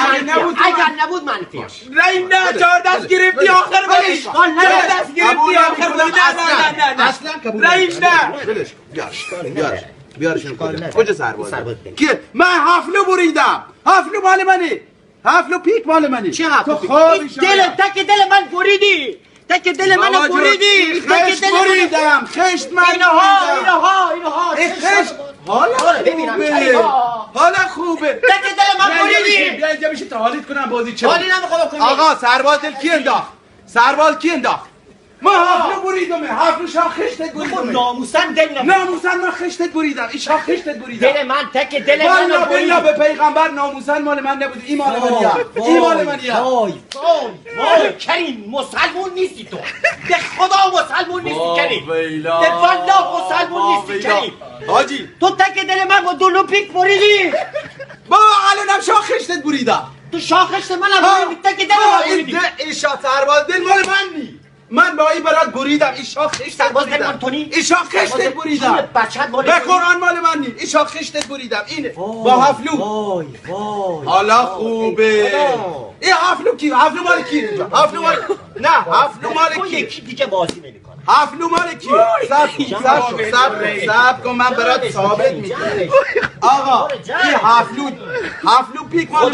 اگر نبود منفی. رای نه 4 دست گرفتی آخر بودی. 4 دست گرفتی آخر بودی. نه اصلا قبول رای نه. ولش بیارشون کجا سرباز کیه؟ من حفلو بریدم. حفلو مال منه. حفلو پیک مال منه. چه حفلو پیک؟ دل تک دل من بریدی. تک دل من بریدی. خشت بریدم. خشت من اینها خشت حالا خوبه. تک دل من بریدی. بیا اینجا میشه تحالیت کنم بازی چه حالی نمیخوام کنی. آقا سرباز دل کی انداخت؟ سرباز کی انداخت؟ ما حفلو بریدم. حفلو شاه خشتت بریدم. ناموسن دل نمیخوام. ناموسن من خشتت بریدم. این شاه خشتت بریدم. دل من تک دل من بریدی. به پیغمبر ناموسن مال من نبود. این مال منیه. این مال منیه. وای کریم مسلمون نیستی تو. به خدا مسلمون نیستی کریم. به والله مسلمون نیستی کریم. حاجی تو تک دل من با دلو پیک بریدی. با الانم شاه خشتت بریدم. تو شاخش منم بریدی. تک دل من بریدی. این شاه سرباز دل مال من نی. من با این برات بریدم. این شاه خشتت سرباز دل بریدم. من تو نی. این شاه خشتت بریدم. بچت مال به قرآن مال من نی. این شاه خشتت بریدم. اینه با حفلو. وای حالا خوبه. این حفلو کی؟ حفلو مال کی اینجا؟ حفلو مال نه حفلو مال تو کی؟ یکی دیگه بازی نمی‌کنه. حفلو مال کی؟ صبر کن من برات ثابت میکنم. آقا این حفلو پیک مال